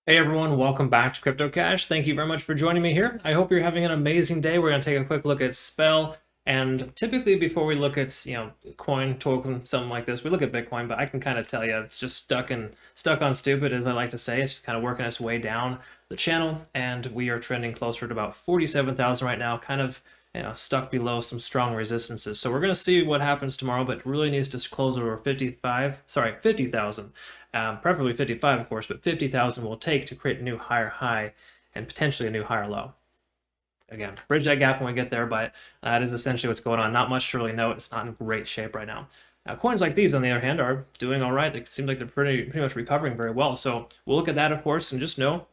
Hey everyone, welcome back to CryptoCache. Thank you very much for joining me here. I hope you're having an amazing day. We're going to take a quick look at Spell. And typically before we look at, coin, token, something like this, we look at Bitcoin, but I can kind of tell you it's just stuck on stupid, as I like to say. It's kind of working its way down the channel, and we are trending closer to about 47,000 right now, kind of stuck below some strong resistances. So we're going to see what happens tomorrow, but it really needs to close over 50,000. Preferably 55, of course, but 50,000 will take to create a new higher high and potentially a new higher low. Again, bridge that gap when we get there, but that is essentially what's going on. Not much to really note. It's not in great shape right now. Coins like these, on the other hand, are doing all right. They seem like they're pretty much recovering very well. So we'll look at that, of course, and just know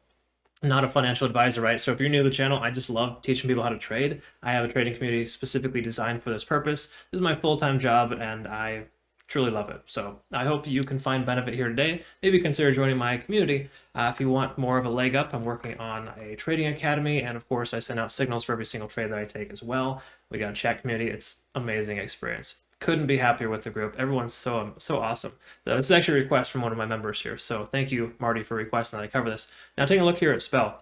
not a financial advisor, right? So if you're new to the channel, I just love teaching people how to trade. I have a trading community specifically designed for this purpose. This is my full-time job, and I truly love it. So I hope you can find benefit here today. Maybe consider joining my community. If you want more of a leg up, I'm working on a trading academy, and of course I send out signals for every single trade that I take as well. We got a chat community. It's amazing experience. Couldn't be happier with the group. Everyone's so actually a request from one of my members here. So thank you, Marty, for requesting that I cover this. Now taking a look here at Spell.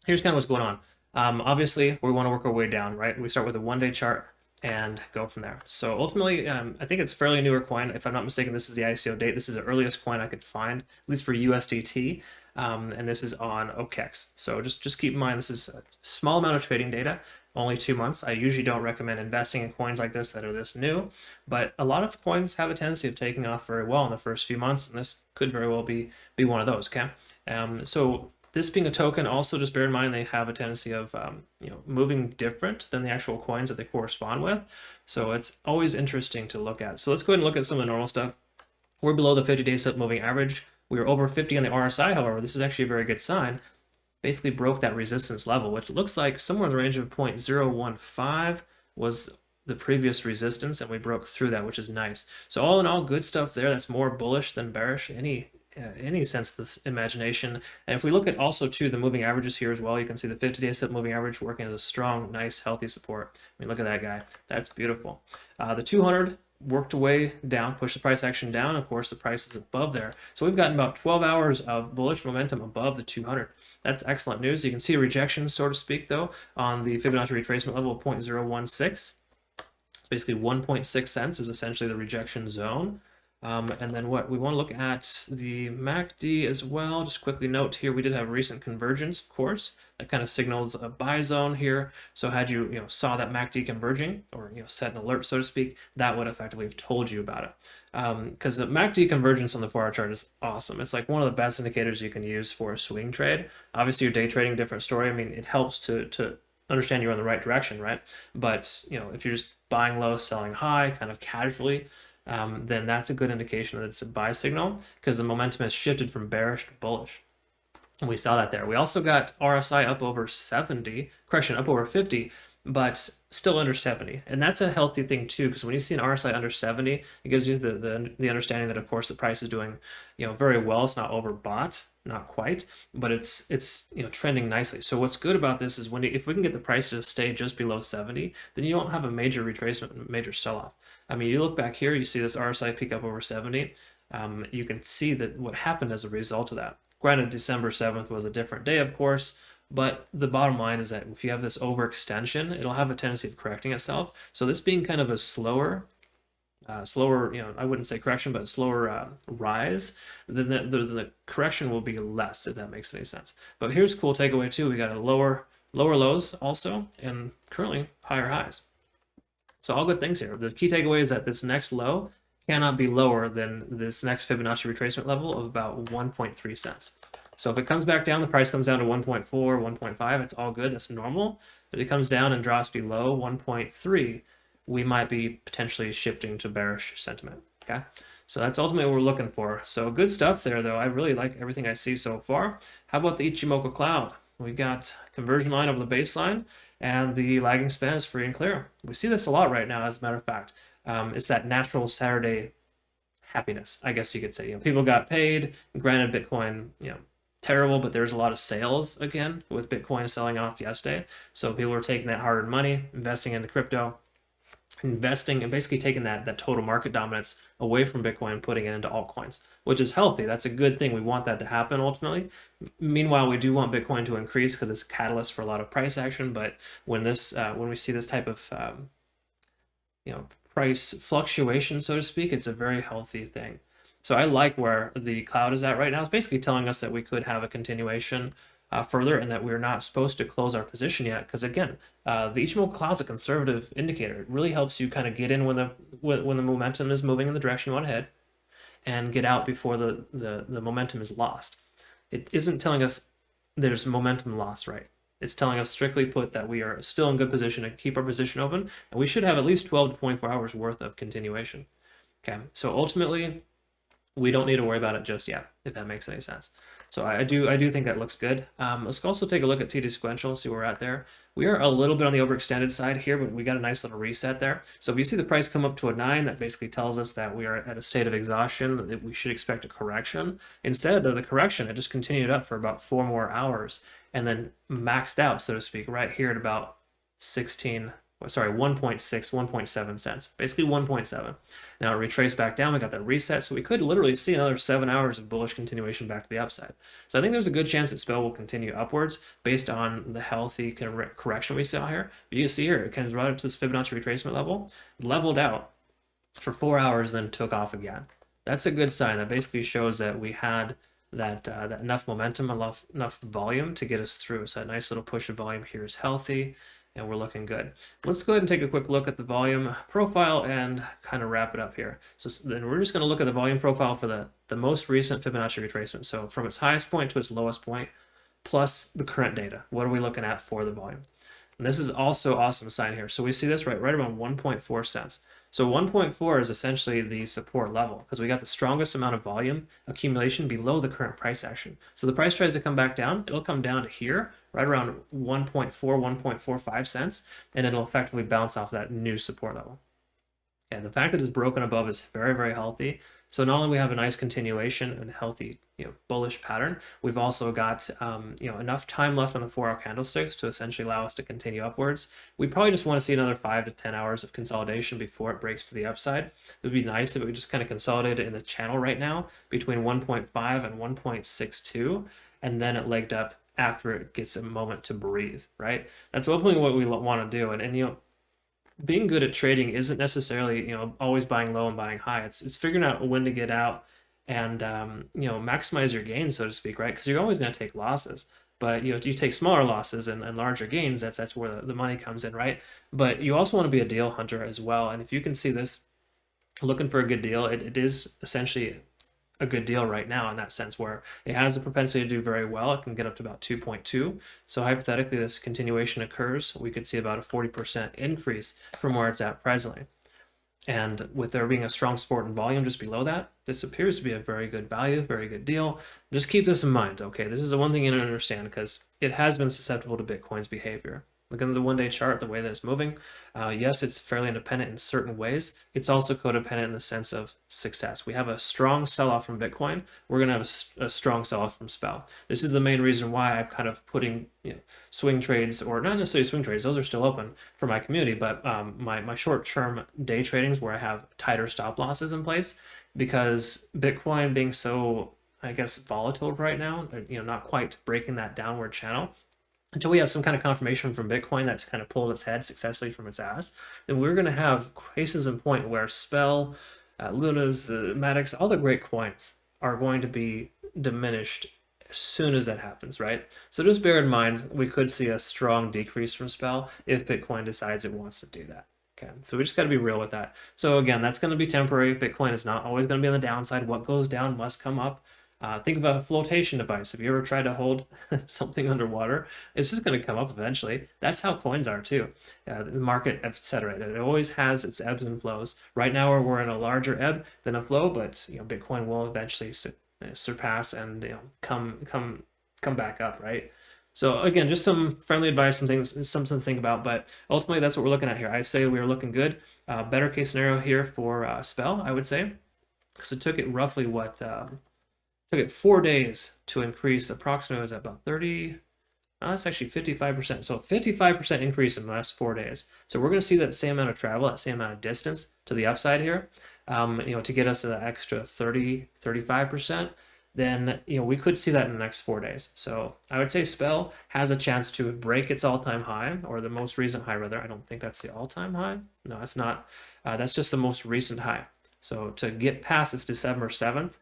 Here's kind of what's going on. Obviously, we want to work our way down, right? We start with a one-day chart and go from there. So ultimately, I think it's a fairly newer coin. If I'm not mistaken, this is the ICO date. This is the earliest coin I could find, at least for USDT. And this is on OKEx. So just keep in mind, this is a small amount of trading data, only 2 months. I usually don't recommend investing in coins like this that are this new, but a lot of coins have a tendency of taking off very well in the first few months, and this could very well be one of those, okay? So this being a token, also just bear in mind they have a tendency of moving different than the actual coins that they correspond with. So it's always interesting to look at. So let's go ahead and look at some of the normal stuff. We're below the 50-day slip moving average. We are over 50 on the RSI, however. This is actually a very good sign. Basically broke that resistance level, which looks like somewhere in the range of 0.015 was the previous resistance, and we broke through that, which is nice. So all in all, good stuff there. That's more bullish than bearish. Any sense of this imagination. And if we look at also too the moving averages here as well, you can see the 50-day slip moving average working as a strong, nice, healthy support. I mean, look at that guy. That's beautiful. The 200 worked away down, pushed the price action down. Of course, the price is above there. So we've gotten about 12 hours of bullish momentum above the 200. That's excellent news. You can see a rejection, so to speak, though, on the Fibonacci retracement level of 0.016. Basically 1.6 cents is essentially the rejection zone. And then what we want to look at the MACD as well. Just quickly note here, we did have recent convergence, of course. That kind of signals a buy zone here. So had you saw that MACD converging, or set an alert, so to speak, that would effectively have told you about it. Because the MACD convergence on the 4-hour chart is awesome. It's like one of the best indicators you can use for a swing trade. Obviously, you're day trading, different story. I mean, it helps to understand you're in the right direction, right? But if you're just buying low, selling high, kind of casually, then that's a good indication that it's a buy signal because the momentum has shifted from bearish to bullish. And we saw that there. We also got RSI up over 70, correction, up over 50, but still under 70. And that's a healthy thing too, because when you see an RSI under 70, it gives you the understanding that, of course, the price is doing very well. It's not overbought, not quite, but it's trending nicely. So what's good about this is if we can get the price to stay just below 70, then you don't have a major retracement, major sell-off. I mean, you look back here, you see this RSI peak up over 70. You can see that what happened as a result of that. Granted, December 7th was a different day, of course, but the bottom line is that if you have this overextension, it'll have a tendency of correcting itself. So this being kind of a slower, I wouldn't say correction, but slower rise, then the correction will be less, if that makes any sense. But here's a cool takeaway too. We got a lower lows also, and currently higher highs. So all good things here. The key takeaway is that this next low cannot be lower than this next Fibonacci retracement level of about 1.3 cents. So if it comes back down, the price comes down to 1.4, 1.5, it's all good, that's normal. But it comes down and drops below 1.3, we might be potentially shifting to bearish sentiment, okay? So that's ultimately what we're looking for. So good stuff there, though. I really like everything I see so far. How about the Ichimoku cloud? We've got conversion line over the baseline, and the lagging span is free and clear. We see this a lot right now, as a matter of fact. It's that natural Saturday happiness, I guess you could say. People got paid. Granted, Bitcoin, terrible, but there's a lot of sales again with Bitcoin selling off yesterday. So people are taking that hard-earned money, investing into crypto. investing and basically taking that total market dominance away from Bitcoin and putting it into altcoins, which is healthy. That's a good thing. We want that to happen ultimately. Meanwhile, we do want Bitcoin to increase because it's a catalyst for a lot of price action. But when we see this type of price fluctuation, so to speak, it's a very healthy thing. So I like where the cloud is at right now. It's basically telling us that we could have a continuation further, and that we're not supposed to close our position yet. Because again, the Ichimoku cloud's a conservative indicator. It really helps you kind of get in when the momentum is moving in the direction you want to head, and get out before the momentum is lost. It isn't telling us there's momentum loss, right? It's telling us strictly put that we are still in good position to keep our position open, and we should have at least 12 to 24 hours worth of continuation. Okay, so ultimately, we don't need to worry about it just yet, if that makes any sense. So I do think that looks good. Let's also take a look at TD sequential, see where we're at there. We are a little bit on the overextended side here, but we got a nice little reset there. So if you see the price come up to a 9, that basically tells us that we are at a state of exhaustion, that we should expect a correction. Instead of the correction, it just continued up for about 4 more hours and then maxed out, so to speak, right here at about 1.6, 1.7 cents, basically 1.7. Now it retraced back down, we got that reset, so we could literally see another 7 hours of bullish continuation back to the upside. So I think there's a good chance that SPEL will continue upwards based on the healthy correction we saw here. But you can see here, it comes right up to this Fibonacci retracement level, leveled out for 4 hours, then took off again. That's a good sign. That basically shows that we had that enough momentum, enough volume to get us through. So a nice little push of volume here is healthy, and we're looking good. Let's go ahead and take a quick look at the volume profile and kind of wrap it up here. So then we're just going to look at the volume profile for the most recent Fibonacci retracement. So from its highest point to its lowest point, plus the current data. What are we looking at for the volume? And this is also an awesome sign here. So we see this right around 1.4 cents. So 1.4 is essentially the support level because we got the strongest amount of volume accumulation below the current price action. So the price tries to come back down, it'll come down to here, right around 1.4, 1.45 cents, and it'll effectively bounce off that new support level. And the fact that it's broken above is very, very healthy. So not only we have a nice continuation and healthy, bullish pattern, we've also got, enough time left on the 4-hour candlesticks to essentially allow us to continue upwards. We probably just want to see another 5 to 10 hours of consolidation before it breaks to the upside. It would be nice if it would just kind of consolidate it in the channel right now between 1.5 and 1.62, and then it legged up after it gets a moment to breathe, right? That's ultimately what we want to do. And being good at trading isn't necessarily, always buying low and buying high. It's figuring out when to get out and, maximize your gains, so to speak, right? Because you're always going to take losses. But, you take smaller losses and larger gains, that's where the money comes in, right? But you also want to be a deal hunter as well. And if you can see this, looking for a good deal, it is essentially a good deal right now in that sense, where it has a propensity to do very well. It can get up to about 2.2. So hypothetically, this continuation occurs, we could see about a 40% increase from where it's at presently. And with there being a strong support and volume just below that, this appears to be a very good value, very good deal. Just keep this in mind, okay? This is the one thing you need to understand because it has been susceptible to Bitcoin's behavior. Look at the one-day chart, the way that it's moving. Yes, it's fairly independent in certain ways. It's also codependent in the sense of success. We have a strong sell-off from Bitcoin. We're going to have a strong sell-off from SPEL. This is the main reason why I'm kind of putting swing trades, or not necessarily swing trades, those are still open for my community, but my short-term day tradings where I have tighter stop losses in place, because Bitcoin being so, I guess, volatile right now, not quite breaking that downward channel, until we have some kind of confirmation from Bitcoin that's kind of pulled its head successfully from its ass, then we're going to have cases in point where SPEL, Luna's, Maddox, all the great coins are going to be diminished as soon as that happens, right? So just bear in mind, we could see a strong decrease from SPEL if Bitcoin decides it wants to do that. Okay, so we just got to be real with that. So again, that's going to be temporary. Bitcoin is not always going to be on the downside. What goes down must come up. Think about a flotation device. If you ever try to hold something underwater, it's just going to come up eventually. That's how coins are too. The market, etc. It always has its ebbs and flows. Right now, we're in a larger ebb than a flow, but Bitcoin will eventually surpass and come back up, right? So again, just some friendly advice and things, something to think about. But ultimately, that's what we're looking at here. I say we are looking good. Better case scenario here for SPEL, I would say, because it took it roughly took it 4 days to increase approximately, was that about 30? Oh, that's actually 55%. So 55% increase in the last 4 days. So we're going to see that same amount of travel, that same amount of distance to the upside here, to get us to the extra 30, 35%. Then, we could see that in the next 4 days. So I would say Spell has a chance to break its all-time high, or the most recent high, rather. I don't think that's the all-time high. No, that's not. That's just the most recent high. So to get past this December 7th,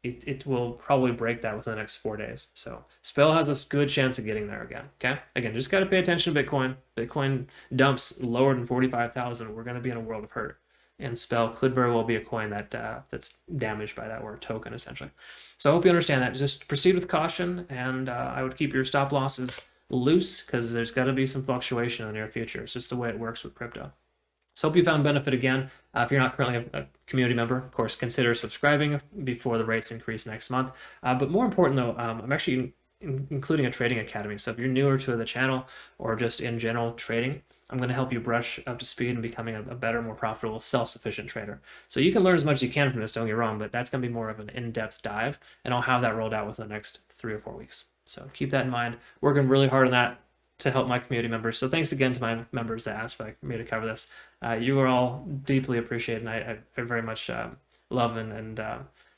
it will probably break that within the next 4 days. So Spell has a good chance of getting there again. Okay. Again, just got to pay attention to Bitcoin. Bitcoin dumps lower than 45,000. We're going to be in a world of hurt. And Spell could very well be a coin that's damaged by that, or a token essentially. So I hope you understand that. Just proceed with caution, and I would keep your stop losses loose because there's got to be some fluctuation in the near future. It's just the way it works with crypto. So hope you found benefit again. If you're not currently a community member, of course, consider subscribing before the rates increase next month. But more important though, I'm actually including a trading academy. So if you're newer to the channel or just in general trading, I'm going to help you brush up to speed and becoming a better, more profitable, self-sufficient trader. So you can learn as much as you can from this, don't get me wrong, but that's going to be more of an in-depth dive, and I'll have that rolled out within the next 3 or 4 weeks. So keep that in mind. Working really hard on that to help my community members. So thanks again to my members that asked for me to cover this. You are all deeply appreciated, and I very much love and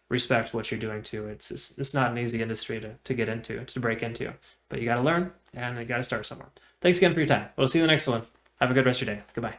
respect what you're doing too. It's not an easy industry to get into, to break into, but you got to learn and you got to start somewhere. Thanks again for your time. We'll see you in the next one. Have a good rest of your day. Goodbye.